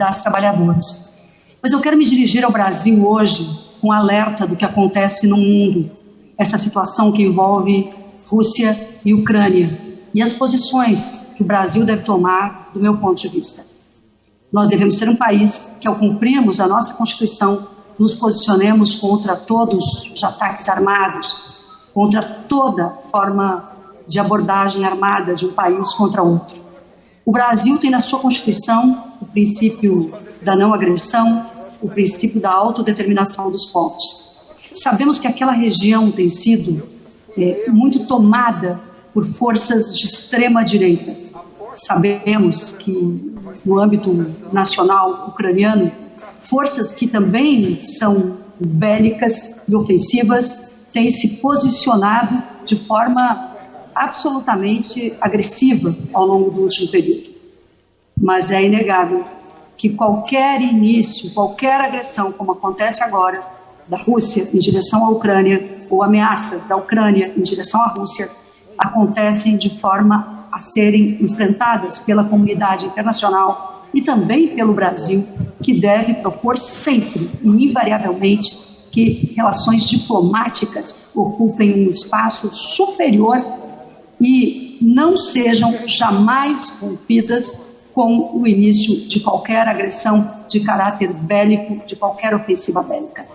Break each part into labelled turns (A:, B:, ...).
A: das trabalhadoras. Mas eu quero me dirigir ao Brasil hoje com alerta do que acontece no mundo, essa situação que envolve Rússia e Ucrânia, e as posições que o Brasil deve tomar, do meu ponto de vista. Nós devemos ser um país que, ao cumprirmos a nossa Constituição, nos posicionemos contra todos os ataques armados, contra toda forma de abordagem armada de um país contra outro. O Brasil tem na sua Constituição o princípio da não agressão, o princípio da autodeterminação dos povos. Sabemos que aquela região tem sido muito tomada por forças de extrema-direita. Sabemos que, no âmbito nacional ucraniano, forças que também são bélicas e ofensivas têm se posicionado de forma absolutamente agressiva ao longo do último período. Mas é inegável que qualquer início, qualquer agressão, como acontece agora, da Rússia em direção à Ucrânia, ou ameaças da Ucrânia em direção à Rússia, acontecem de forma a serem enfrentadas pela comunidade internacional e também pelo Brasil, que deve propor sempre e invariavelmente que relações diplomáticas ocupem um espaço superior e não sejam jamais rompidas com o início de qualquer agressão de caráter bélico, de qualquer ofensiva bélica.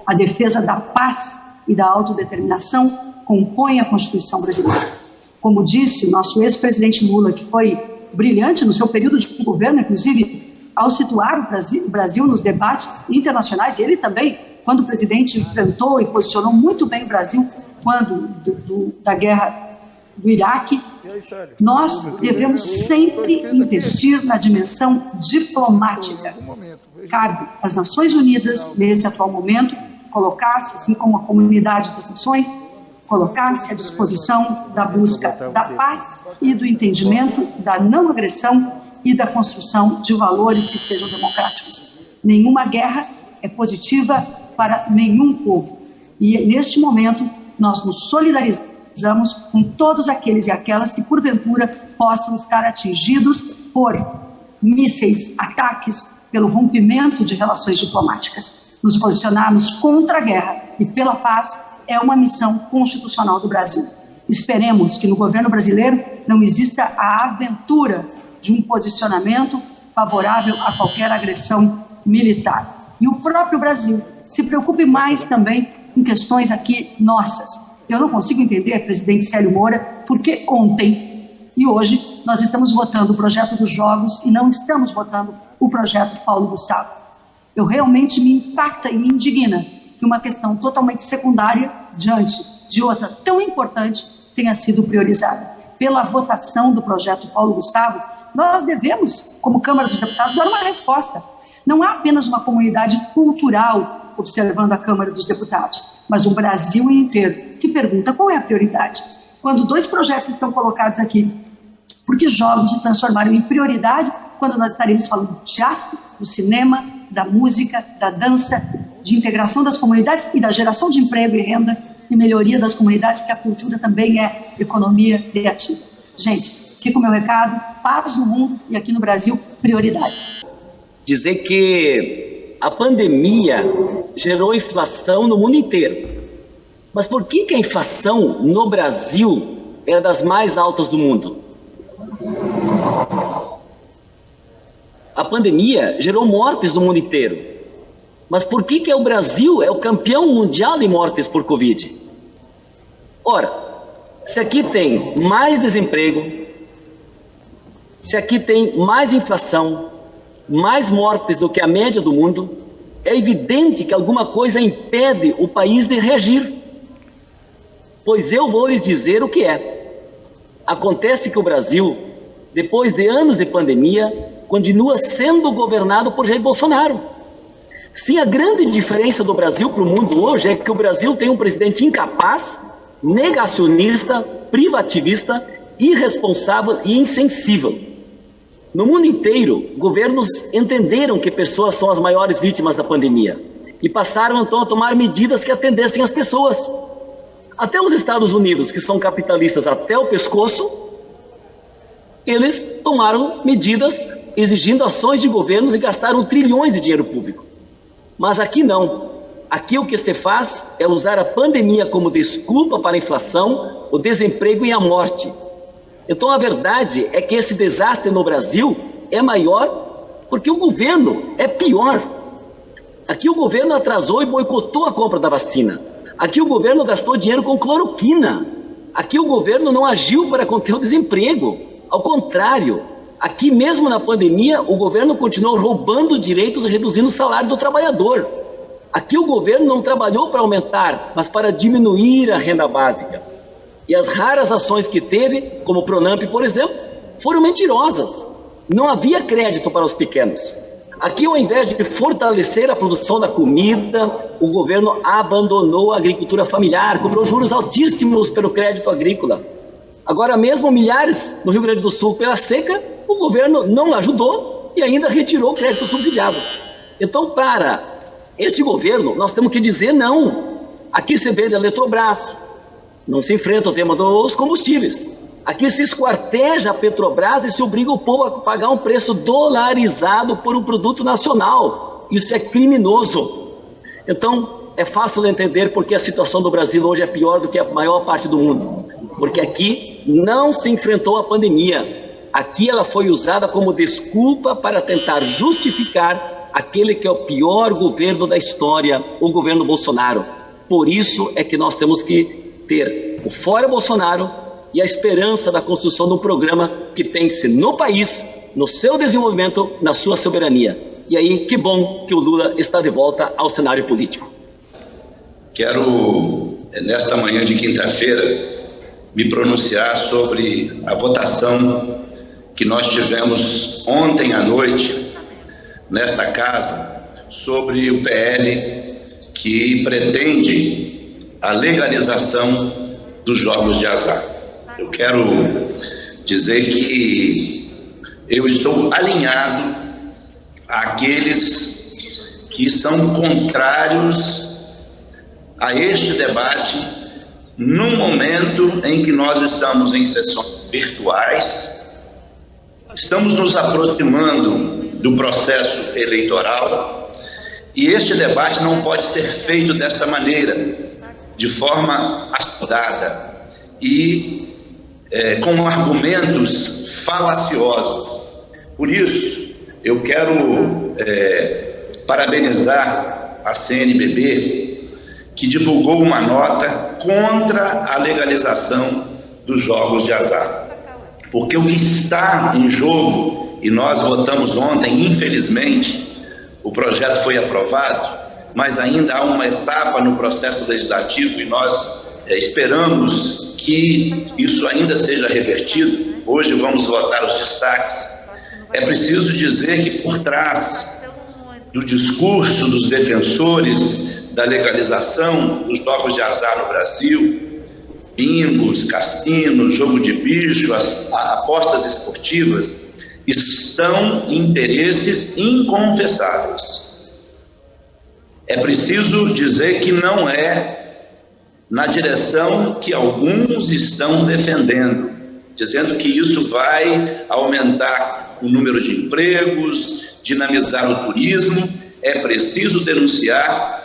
A: A defesa da paz e da autodeterminação compõe a Constituição brasileira. Como disse o nosso ex-presidente Lula, que foi brilhante no seu período de governo, inclusive ao situar o Brasil nos debates internacionais, e ele também, quando o presidente enfrentou e posicionou muito bem o Brasil quando da guerra do Iraque, nós devemos sempre investir na dimensão diplomática. Cabe às Nações Unidas, nesse atual momento, colocar-se, assim como a comunidade das nações, colocar-se à disposição da busca da paz e do entendimento, da não agressão e da construção de valores que sejam democráticos. Nenhuma guerra é positiva para nenhum povo. E, neste momento, nós nos solidarizamos com todos aqueles e aquelas que, porventura, possam estar atingidos por mísseis, ataques, pelo rompimento de relações diplomáticas. Nos posicionarmos contra a guerra e pela paz é uma missão constitucional do Brasil. Esperemos que no governo brasileiro não exista a aventura de um posicionamento favorável a qualquer agressão militar. E o próprio Brasil se preocupe mais também em questões aqui nossas. Eu não consigo entender, presidente Célio Moura, por que ontem e hoje nós estamos votando o projeto dos Jogos e não estamos votando o projeto Paulo Gustavo. Eu realmente me impacta e me indigna que uma questão totalmente secundária, diante de outra tão importante, tenha sido priorizada. Pela votação do projeto Paulo Gustavo, nós devemos, como Câmara dos Deputados, dar uma resposta. Não há apenas uma comunidade cultural observando a Câmara dos Deputados, mas um Brasil inteiro que pergunta qual é a prioridade. Quando 2 projetos estão colocados aqui, por que jogos se transformaram em prioridade quando nós estaremos falando do teatro, do cinema, da música, da dança, de integração das comunidades e da geração de emprego e renda e melhoria das comunidades, porque a cultura também é economia criativa. Gente, fica o meu recado, paz no mundo e aqui no Brasil, prioridades.
B: Dizer que a pandemia gerou inflação no mundo inteiro. Mas por que a inflação no Brasil é das mais altas do mundo? A pandemia gerou mortes no mundo inteiro. Mas por que o Brasil é o campeão mundial em mortes por Covid? Ora, se aqui tem mais desemprego, se aqui tem mais inflação, mais mortes do que a média do mundo, é evidente que alguma coisa impede o país de reagir. Pois eu vou lhes dizer o que é. Acontece que o Brasil, depois de anos de pandemia, continua sendo governado por Jair Bolsonaro. Sim, a grande diferença do Brasil para o mundo hoje é que o Brasil tem um presidente incapaz, negacionista, privativista, irresponsável e insensível. No mundo inteiro, governos entenderam que pessoas são as maiores vítimas da pandemia e passaram então a tomar medidas que atendessem as pessoas. Até os Estados Unidos, que são capitalistas até o pescoço, eles tomaram medidas exigindo ações de governos e gastaram trilhões de dinheiro público. Mas aqui não. Aqui o que se faz é usar a pandemia como desculpa para a inflação, o desemprego e a morte. Então a verdade é que esse desastre no Brasil é maior porque o governo é pior. Aqui o governo atrasou e boicotou a compra da vacina. Aqui o governo gastou dinheiro com cloroquina. Aqui o governo não agiu para conter o desemprego. Ao contrário, aqui mesmo na pandemia, o governo continuou roubando direitos e reduzindo o salário do trabalhador. Aqui o governo não trabalhou para aumentar, mas para diminuir a renda básica. E as raras ações que teve, como o Pronamp, por exemplo, foram mentirosas. Não havia crédito para os pequenos. Aqui, ao invés de fortalecer a produção da comida, o governo abandonou a agricultura familiar, cobrou juros altíssimos pelo crédito agrícola. Agora mesmo, milhares no Rio Grande do Sul pela seca, o governo não ajudou e ainda retirou o crédito subsidiado. Então, para este governo, nós temos que dizer não. Aqui se vende a Eletrobras, não se enfrenta o tema dos combustíveis. Aqui se esquarteja a Petrobras e se obriga o povo a pagar um preço dolarizado por um produto nacional. Isso é criminoso. Então, é fácil entender porque a situação do Brasil hoje é pior do que a maior parte do mundo. Porque aqui não se enfrentou a pandemia. Aqui ela foi usada como desculpa para tentar justificar aquele que é o pior governo da história, o governo Bolsonaro. Por isso é que nós temos que ter o fora Bolsonaro e a esperança da construção de um programa que pense no país, no seu desenvolvimento, na sua soberania. E aí, que bom que o Lula está de volta ao cenário político.
C: Quero, nesta manhã de quinta-feira, me pronunciar sobre a votação que nós tivemos ontem à noite, nesta casa, sobre o PL que pretende a legalização dos jogos de azar. Eu quero dizer que eu estou alinhado àqueles que são contrários a este debate num momento em que nós estamos em sessões virtuais, estamos nos aproximando do processo eleitoral e este debate não pode ser feito desta maneira, de forma assodada e com argumentos falaciosos. Por isso, eu quero parabenizar a CNBB, que divulgou uma nota contra a legalização dos jogos de azar. Porque o que está em jogo, e nós votamos ontem, infelizmente, o projeto foi aprovado, mas ainda há uma etapa no processo legislativo e nós esperamos que isso ainda seja revertido. Hoje vamos votar os destaques. É preciso dizer que por trás do discurso dos defensores da legalização dos jogos de azar no Brasil, bingos, cassinos, jogo de bicho, as apostas esportivas, estão interesses inconfessáveis. É preciso dizer que não é na direção que alguns estão defendendo, dizendo que isso vai aumentar o número de empregos, dinamizar o turismo. É preciso denunciar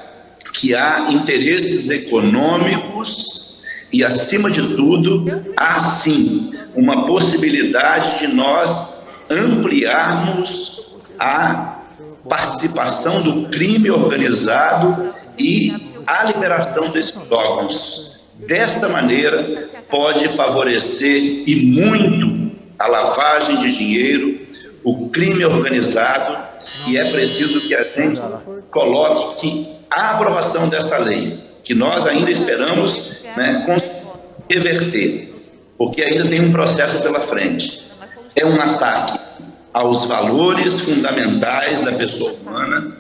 C: que há interesses econômicos e, acima de tudo, há sim uma possibilidade de nós ampliarmos a participação do crime organizado e a liberação desses jogos. Desta maneira, pode favorecer e muito a lavagem de dinheiro, o crime organizado, e é preciso que a gente coloque que a aprovação desta lei, que nós ainda esperamos reverter, porque ainda tem um processo pela frente, é um ataque aos valores fundamentais da pessoa humana.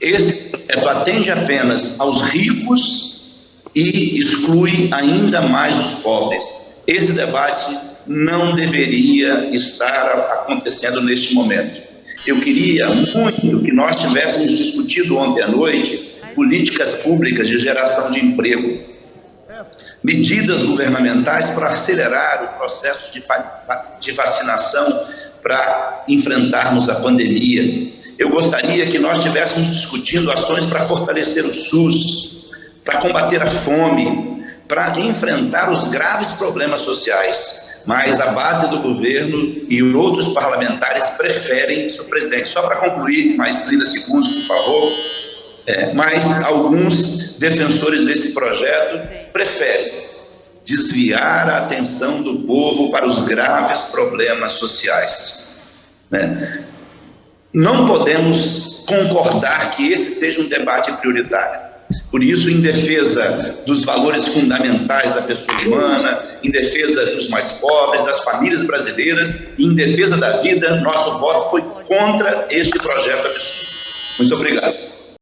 C: Esse projeto atende apenas aos ricos e exclui ainda mais os pobres. Esse debate não deveria estar acontecendo neste momento. Eu queria muito que nós tivéssemos discutido ontem à noite políticas públicas de geração de emprego, medidas governamentais para acelerar o processo de vacinação, para enfrentarmos a pandemia. Eu gostaria que nós estivéssemos discutindo ações para fortalecer o SUS, para combater a fome, para enfrentar os graves problemas sociais. Mas a base do governo e outros parlamentares preferem, senhor presidente, só para concluir, mais 30 segundos, por favor, mas alguns defensores desse projeto preferem desviar a atenção do povo para os graves problemas sociais, né? Não podemos concordar que esse seja um debate prioritário. Por isso, em defesa dos valores fundamentais da pessoa humana, em defesa dos mais pobres, das famílias brasileiras, e em defesa da vida, nosso voto foi contra este projeto absurdo. Muito obrigado.